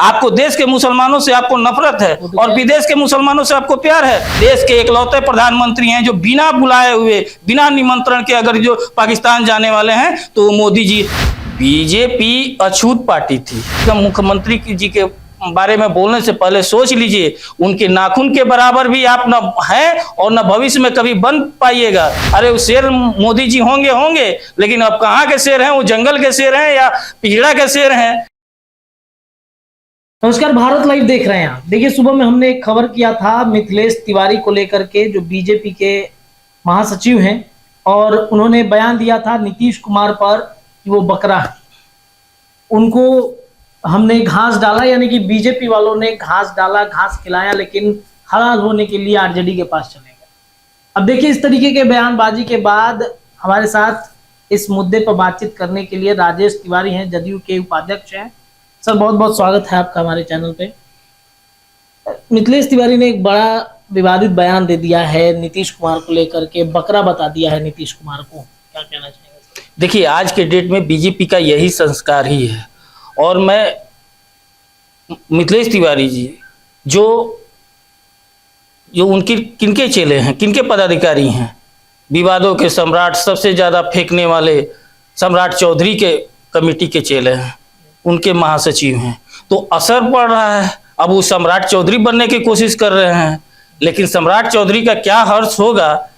आपको देश के मुसलमानों से आपको नफरत है और विदेश के मुसलमानों से आपको प्यार है। देश के इकलौते प्रधानमंत्री हैं जो बिना बुलाए हुए, बिना निमंत्रण के अगर जो पाकिस्तान जाने वाले हैं तो वो मोदी जी। बीजेपी अछूत पार्टी थी। मुख्यमंत्री जी के बारे में बोलने से पहले सोच लीजिए, उनके नाखून के बराबर भी आप न हैं और न भविष्य में कभी बन पाइएगा। अरे वो शेर मोदी जी होंगे, लेकिन अब कहाँ के शेर हैं? वो जंगल के शेर हैं या पिछड़ा के शेर हैं? नमस्कार, भारत लाइव देख रहे हैं आप। देखिए, सुबह में हमने एक खबर किया था मिथिलेश तिवारी को लेकर के, जो बीजेपी के महासचिव हैं, और उन्होंने बयान दिया था नीतीश कुमार पर कि वो बकरा है। उनको हमने घास डाला, यानी कि बीजेपी वालों ने घास डाला, घास खिलाया, लेकिन हलाल होने के लिए आरजेडी के पास चले गए। अब देखिए, इस तरीके के बयानबाजी के बाद हमारे साथ इस मुद्दे पर बातचीत करने के लिए राजेश तिवारी हैं, जदयू के उपाध्यक्ष हैं। सर, बहुत बहुत स्वागत है आपका हमारे चैनल पे। मिथिलेश तिवारी ने एक बड़ा विवादित बयान दे दिया है नीतीश कुमार को लेकर के, बकरा बता दिया है नीतीश कुमार को, क्या कहना चाहेंगे? देखिए, आज के डेट में बीजेपी का यही संस्कार ही है। और मैं मिथिलेश तिवारी जी जो उनकी किनके चेले हैं, किनके पदाधिकारी हैं, विवादों के सम्राट, सबसे ज़्यादा फेंकने वाले सम्राट चौधरी के कमेटी के चेले हैं, उनके महासचिव हैं। तो असर पड़ रहा है। अब वो सम्राट चौधरी बनने की कोशिश कर रहे हैं, लेकिन सम्राट चौधरी का क्या हर्ष होगा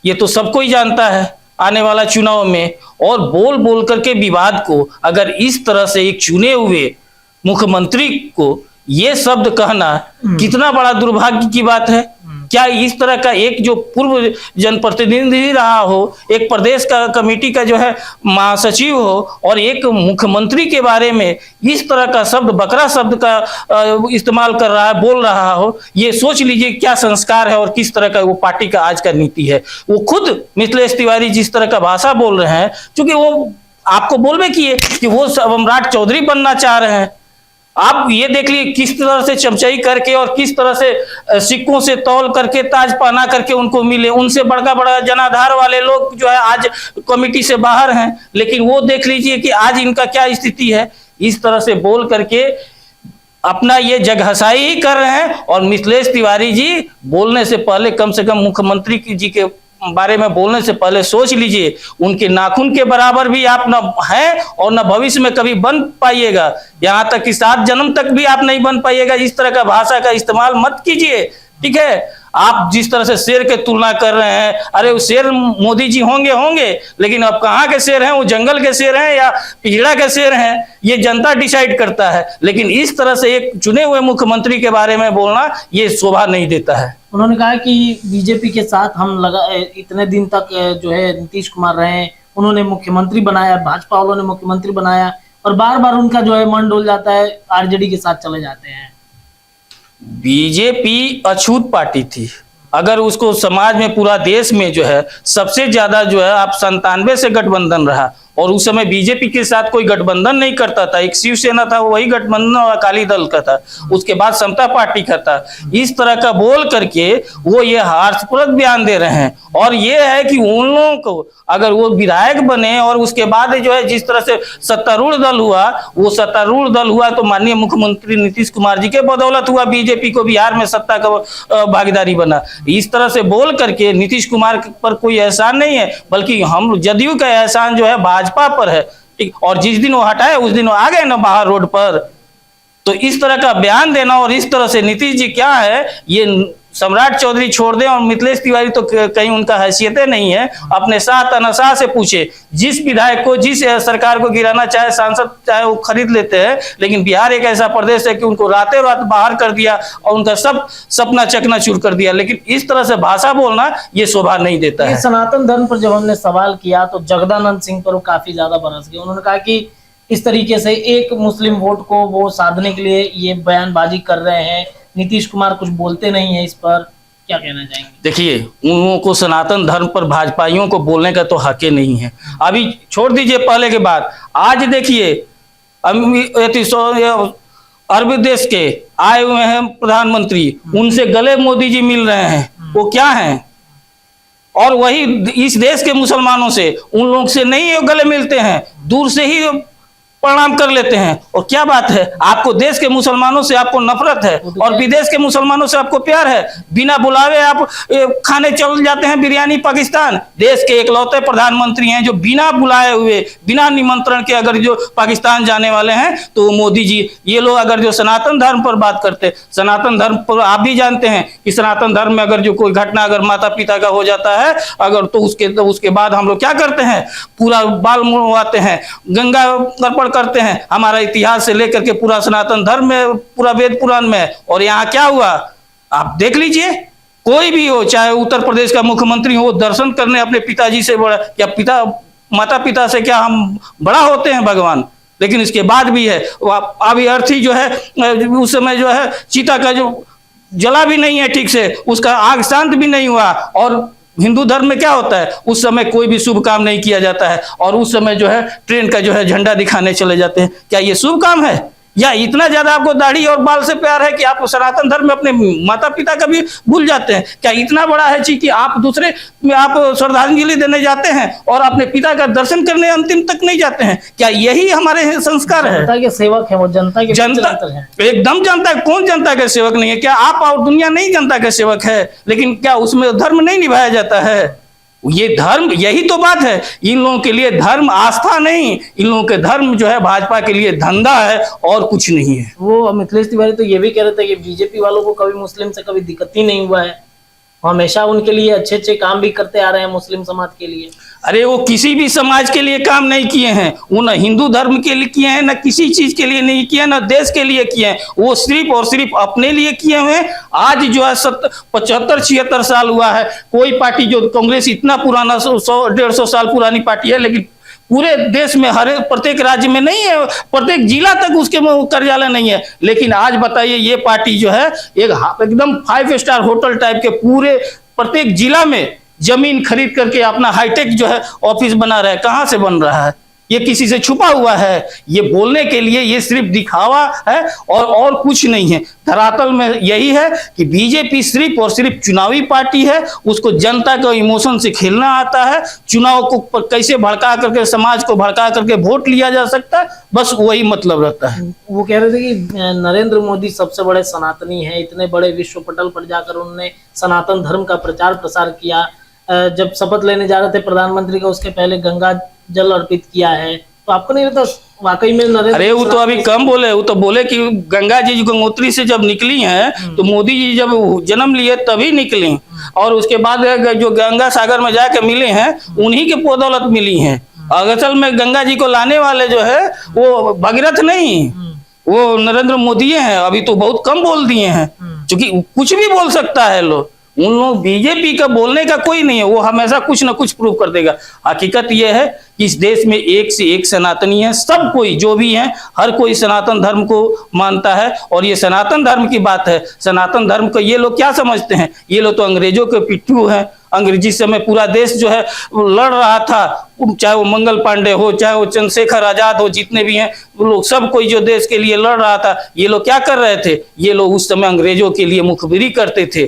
ये तो सबको ही जानता है आने वाला चुनाव में। और बोल बोल करके विवाद को, अगर इस तरह से एक चुने हुए मुख्यमंत्री को ये शब्द कहना कितना बड़ा दुर्भाग्य की बात है। क्या इस तरह का एक जो पूर्व जनप्रतिनिधि रहा हो, एक प्रदेश का कमेटी का जो है महासचिव हो, और एक मुख्यमंत्री के बारे में इस तरह का शब्द, बकरा शब्द का इस्तेमाल कर रहा है, बोल रहा हो, ये सोच लीजिए क्या संस्कार है और किस तरह का वो पार्टी का आज का नीति है। वो खुद मिथिलेश तिवारी जिस तरह का भाषा बोल रहे हैं, क्योंकि वो आपको बोलबे किए कि वो सम्राट चौधरी बनना चाह रहे हैं। आप ये देख लिए किस तरह से चमचाई करके और किस तरह से सिक्कों से तौल करके, ताज पहना करके उनको मिले। उनसे बड़ा बड़ा जनाधार वाले लोग जो है आज कमेटी से बाहर हैं, लेकिन वो देख लीजिए कि आज इनका क्या स्थिति है। इस तरह से बोल करके अपना ये जगहसाई ही कर रहे हैं। और मिथिलेश तिवारी जी बोलने से पहले, कम से कम मुख्यमंत्री जी के बारे में बोलने से पहले सोच लीजिए, उनके नाखून के बराबर भी आप न हैं और न भविष्य में कभी बन पाइएगा। यहाँ तक कि 7 जन्म तक भी आप नहीं बन पाइएगा। इस तरह का भाषा का इस्तेमाल मत कीजिए, ठीक है? आप जिस तरह से शेर के तुलना कर रहे हैं, अरे वो शेर मोदी जी होंगे, लेकिन अब कहाँ के शेर हैं? वो जंगल के शेर हैं या पिछड़ा के शेर हैं? ये जनता डिसाइड करता है। लेकिन इस तरह से एक चुने हुए मुख्यमंत्री के बारे में बोलना ये शोभा नहीं देता है। उन्होंने कहा कि बीजेपी के साथ हम इतने दिन तक जो है नीतीश कुमार रहे, उन्होंने मुख्यमंत्री बनाया, भाजपा वालों ने मुख्यमंत्री बनाया, और बार बार उनका जो है मन डोल जाता है, आरजेडी के साथ चले जाते हैं। बीजेपी अछूत पार्टी थी। अगर उसको समाज में, पूरा देश में जो है सबसे ज्यादा जो है आप 97 से गठबंधन रहा, और उस समय बीजेपी के साथ कोई गठबंधन नहीं करता था। एक शिवसेना था, वही गठबंधन और अकाली दल का था, उसके बाद समता पार्टी का था। इस तरह का बोल करके वो ये हास्यास्पद बयान दे रहे हैं। और ये है कि उन लोगों को, अगर वो विधायक बने और उसके बाद जो है जिस तरह से सत्तारूढ़ दल हुआ, वो सत्तारूढ़ दल हुआ तो माननीय मुख्यमंत्री नीतीश कुमार जी के बदौलत हुआ। बीजेपी को बिहार में सत्ता का भागीदारी बना। इस तरह से बोल करके नीतीश कुमार पर कोई एहसान नहीं है, बल्कि हम जदयू का एहसान जो है भाजपा पर है, ठीक? और जिस दिन वो हटाए उस दिन वो आ गए ना बाहर रोड पर। तो इस तरह का बयान देना, और इस तरह से नीतीश जी क्या है, ये सम्राट चौधरी छोड़ दें, और मिथिलेश तिवारी तो कहीं उनका हैसियतें नहीं है। अपने साथ तनसा से पूछे, जिस विधायक को, जिस सरकार को गिराना चाहे सांसद चाहे वो खरीद लेते हैं, लेकिन बिहार एक ऐसा प्रदेश है कि उनको रातें रात बाहर कर दिया और उनका सब सपना चकनाचूर कर दिया। लेकिन इस तरह से भाषा बोलना ये शोभा नहीं देता है। सनातन धर्म पर जब हमने सवाल किया तो जगदानंद सिंह पर वो काफी ज्यादा बरस गए। उन्होंने कहा कि इस तरीके से एक मुस्लिम वोट को वो साधने के लिए ये बयानबाजी कर रहे हैं, नीतीश कुमार कुछ बोलते नहीं है। इस पर क्या कहना चाहेंगे? देखिए, उन लोगों को सनातन धर्म पर भाजपाइयों को बोलने का तो हक नहीं है। अभी छोड़ दीजिए पहले के बाद, आज देखिए अरब देश के आए हुए हैं प्रधानमंत्री, उनसे गले मोदी जी मिल रहे हैं। वो क्या हैं? और वही इस देश के मुसलमानों से, उन लोग से नहीं गले मिलते हैं, दूर से ही प्रणाम कर लेते हैं। और क्या बात है, आपको देश के मुसलमानों से आपको नफरत है और विदेश के मुसलमानों से आपको प्यार है। बिना बुलावे आप खाने चल जाते हैं बिरयानी पाकिस्तान। देश के इकलौते प्रधानमंत्री हैं जो बिना बुलाए हुए, बिना निमंत्रण के अगर जो पाकिस्तान जाने वाले हैं तो मोदी जी। ये लोग अगर जो सनातन धर्म पर बात करते, सनातन धर्म पर आप भी जानते हैं कि सनातन धर्म में अगर जो कोई घटना अगर माता पिता का हो जाता है अगर, तो उसके बाद हम लोग क्या करते हैं, पूरा बाल मुड़वाते हैं, गंगा अर्पण करते हैं। हमारा इतिहास से लेकर के पूरा सनातन धर्म में, पूरा वेद पुराण में है। और यहाँ क्या हुआ आप देख लीजिए, कोई भी हो, चाहे उत्तर प्रदेश का मुख्यमंत्री हो, दर्शन करने अपने पिताजी से बड़ा, क्या माता पिता से क्या हम बड़ा होते हैं भगवान? लेकिन इसके बाद भी है अभी अर्थी जो है उस समय जो है चीता का जो जला भी नहीं है ठीक से, उसका आग शांत भी नहीं हुआ। और हिंदू धर्म में क्या होता है, उस समय कोई भी शुभ काम नहीं किया जाता है और उस समय जो है ट्रेन का जो है झंडा दिखाने चले जाते हैं। क्या ये शुभ काम है? या इतना ज्यादा आपको दाढ़ी और बाल से प्यार है कि आप सनातन धर्म में अपने माता पिता का भी भूल जाते हैं? क्या इतना बड़ा है कि आप दूसरे में आप श्रद्धांजलि देने जाते हैं और अपने पिता का दर्शन करने अंतिम तक नहीं जाते हैं? क्या यही हमारे संस्कार है? जनता के सेवक है वो, जनता के जनता एकदम जनता, कौन जनता के सेवक नहीं है? क्या आप और दुनिया नहीं जनता के सेवक है? लेकिन क्या उसमें धर्म नहीं निभाया जाता है? ये धर्म, यही तो बात है। इन लोगों के लिए धर्म आस्था नहीं, इन लोगों के धर्म जो है भाजपा के लिए धंधा है और कुछ नहीं है। वो मिथिलेश तिवारी तो ये भी कह रहे थे कि बीजेपी वालों को कभी मुस्लिम से कभी दिक्कत ही नहीं हुआ है, हमेशा उनके लिए अच्छे अच्छे काम भी करते आ रहे हैं मुस्लिम समाज के लिए। अरे वो किसी भी समाज के लिए काम नहीं किए हैं, वो न हिंदू धर्म के लिए किए हैं, न किसी चीज के लिए नहीं किए, न देश के लिए किए हैं। वो सिर्फ और सिर्फ अपने लिए किए हुए हैं। आज जो है 75-76 साल हुआ है, कोई पार्टी जो कांग्रेस इतना पुराना 100-150 साल पुरानी पार्टी है, लेकिन पूरे देश में हर प्रत्येक राज्य में नहीं है, प्रत्येक जिला तक उसके कार्यालय नहीं है। लेकिन आज बताइए ये पार्टी जो है एकदम 5 स्टार होटल टाइप के पूरे प्रत्येक जिला में जमीन खरीद करके अपना हाईटेक जो है ऑफिस बना रहा है। कहां से बन रहा है? ये किसी से छुपा हुआ है? ये बोलने के लिए ये सिर्फ दिखावा है और कुछ नहीं है। धरातल में यही है कि बीजेपी सिर्फ और सिर्फ चुनावी पार्टी है, उसको जनता का इमोशन से खेलना आता है। चुनाव को कैसे भड़का करके, समाज को भड़का करके वोट लिया जा सकता है, बस वही मतलब रहता है। वो कह रहे थे कि नरेंद्र मोदी सबसे बड़े सनातनी हैं, इतने बड़े विश्व पटल पर जाकर उन्होंने सनातन धर्म का प्रचार प्रसार किया। जब शपथ लेने जा रहे थे प्रधानमंत्री का, उसके पहले गंगा जल अर्पित किया है। तो आपको नहीं लगता वाकई में नरेंद्र? अरे वो तो अभी कम बोले, वो तो बोले कि गंगा जी गंगोत्री से जब निकली हैं तो मोदी जी जब जन्म लिए तभी निकली, और उसके बाद जो गंगा सागर में जाके मिले हैं उन्हीं के बदौलत मिली हैं। असल में गंगा जी को लाने वाले जो है वो भगीरथ नहीं, वो नरेंद्र मोदी हैं। अभी तो बहुत कम बोल दिए हैं, क्योंकि कुछ भी बोल सकता है लोग। उन लोग बीजेपी का बोलने का कोई नहीं है, वो हमेशा कुछ ना कुछ प्रूव कर देगा। हकीकत यह है कि इस देश में एक से एक सनातनी है, सब कोई जो भी है हर कोई सनातन धर्म को मानता है। और ये सनातन धर्म की बात है, सनातन धर्म को ये लोग क्या समझते हैं? ये लोग तो अंग्रेजों के पिट्ठू हैं। अंग्रेजी समय पूरा देश जो है लड़ रहा था, चाहे वो मंगल पांडे हो, चाहे वो चंद्रशेखर आजाद हो, जितने भी हैं वो लोग, सब कोई जो देश के लिए लड़ रहा था। ये लोग क्या कर रहे थे? ये लोग उस समय अंग्रेजों के लिए मुखबिरी करते थे।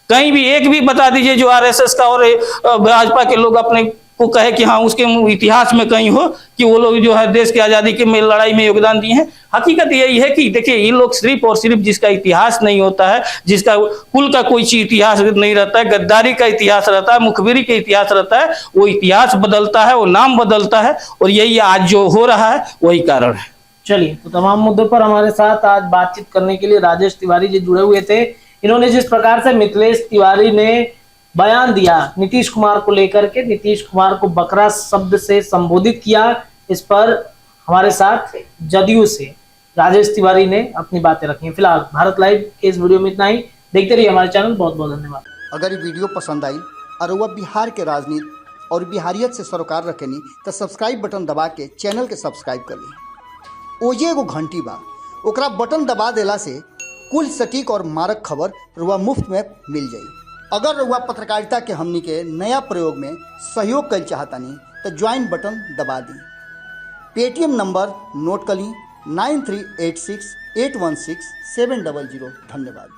कहीं भी एक भी बता दीजिए जो आरएसएस का और भाजपा के लोग अपने को कहे कि हाँ उसके इतिहास में कहीं हो कि वो लोग जो है देश की आज़ादी के में लड़ाई में योगदान दिए हैं। हकीकत यही है कि देखिए ये लोग सिर्फ और सिर्फ जिसका इतिहास नहीं होता है, जिसका कुल का कोई इतिहास नहीं रहता है, गद्दारी का इतिहास रहता है, मुखबिरी का इतिहास रहता है, वो इतिहास बदलता है, वो नाम बदलता है। और यही आज जो हो रहा है वही कारण है। चलिए, तो तमाम मुद्दों पर हमारे साथ आज बातचीत करने के लिए राजेश तिवारी जी जुड़े हुए थे। इन्होंने जिस प्रकार से मिथिलेश तिवारी ने बयान दिया नीतीश कुमार को लेकर के, नीतीश कुमार को बकरा शब्द से संबोधित किया, इस पर हमारे साथ जदयू से राजेश तिवारी ने अपनी बातें रखी। फिलहाल भारत लाइव के इस वीडियो में इतना ही। देखते रहिए हमारे चैनल। बहुत बहुत धन्यवाद। अगर ये वीडियो पसंद आई और वह बिहार के राजनीति और बिहारियत से सरोकार रखेनी तो सब्सक्राइब बटन दबा के चैनल के सब्सक्राइब कर ली। ओजे एगो घंटी बा, ओकरा बटन दबा देला से कुल सटीक और मारक खबर रुआ मुफ्त में मिल जाई। अगर रुआ पत्रकारिता के हमनी के नया प्रयोग में सहयोग कर चाहतानी तो ज्वाइन बटन दबा दी। पेटीएम नंबर नोट कर ली 9386816700। धन्यवाद।